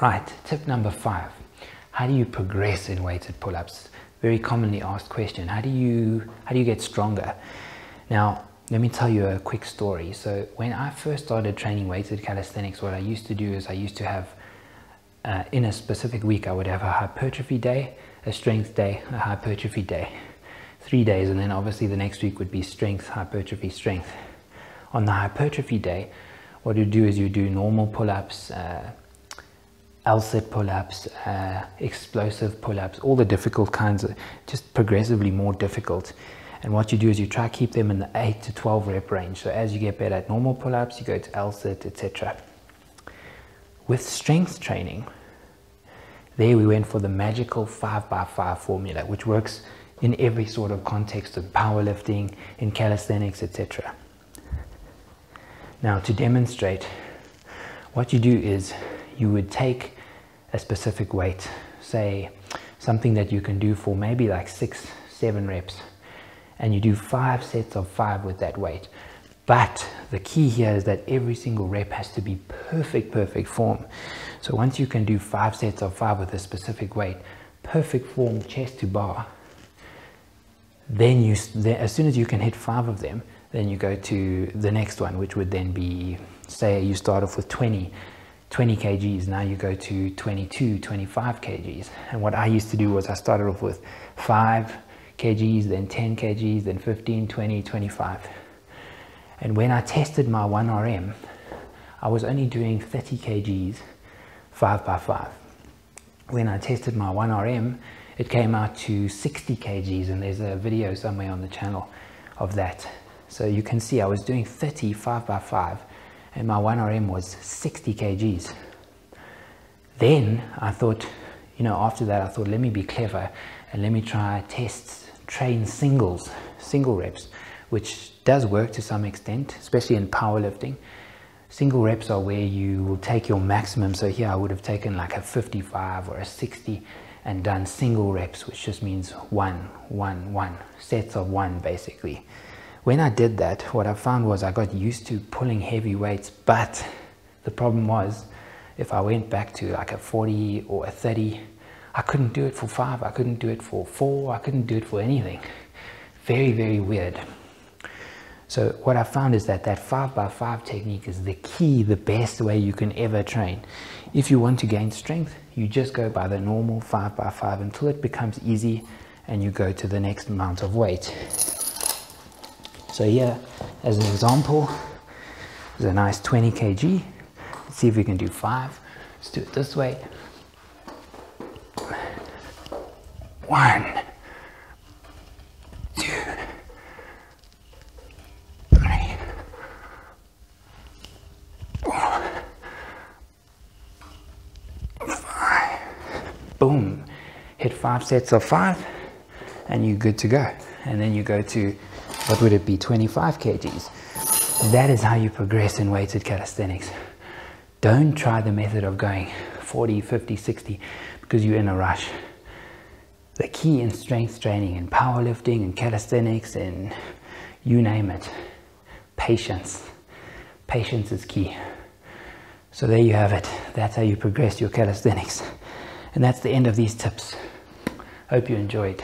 Right, tip number 5. How do you progress in weighted pull-ups? Very commonly asked question. How do you get stronger? Now, let me tell you a quick story. So when I first started training weighted calisthenics, what I used to do is I used to have, in a specific week, I would have a hypertrophy day, a strength day, a hypertrophy day. 3 days, and then obviously the next week would be strength, hypertrophy, strength. On the hypertrophy day, what you do is you do normal pull-ups, L-sit pull-ups, explosive pull-ups, all the difficult kinds, just progressively more difficult. And what you do is you try to keep them in the 8 to 12 rep range. So as you get better at normal pull-ups, you go to L-sit, etc. With strength training, there we went for the magical 5x5 formula, which works in every sort of context of powerlifting, in calisthenics, etc. Now, to demonstrate, what you do is you would take a specific weight, say something that you can do for maybe like 6-7 reps, and you do 5 sets of 5 with that weight. But the key here is that every single rep has to be perfect form. So once you can do 5 sets of 5 with a specific weight, perfect form, chest to bar, then as soon as you can hit 5 of them, then you go to the next one, which would then be, say you start off with 20 kgs, now you go to 22, 25 kgs. And what I used to do was I started off with 5 kgs, then 10 kgs, then 15, 20, 25. And when I tested my 1RM, I was only doing 30 kgs, 5x5. When I tested my 1RM, it came out to 60 kgs, and there's a video somewhere on the channel of that. So you can see I was doing 30 5x5, and my 1RM was 60 kgs. Then I thought, after that I thought, let me be clever and let me try train single reps, which does work to some extent, especially in powerlifting. Single reps are where you will take your maximum. So here I would have taken like a 55 or a 60 and done single reps, which just means 1, 1, 1, sets of 1 basically. When I did that, what I found was I got used to pulling heavy weights, but the problem was if I went back to like a 40 or a 30, I couldn't do it for 5, I couldn't do it for 4, I couldn't do it for anything. Very weird. So what I found is that 5x5 technique is the key, the best way you can ever train. If you want to gain strength, you just go by the normal 5x5 until it becomes easy and you go to the next amount of weight. So here, as an example, is a nice 20 kg. Let's see if we can do 5. Let's do it this way. 1, 2, 3, 4, 5. Boom. Hit 5 sets of 5 and you're good to go. And then you go to, what would it be, 25 kgs. That is how you progress in weighted calisthenics. Don't try the method of going 40, 50, 60 because you're in a rush. The key in strength training, in powerlifting, in calisthenics, and you name it, patience. Patience is key. So there you have it. That's how you progress your calisthenics. And that's the end of these tips. Hope you enjoyed.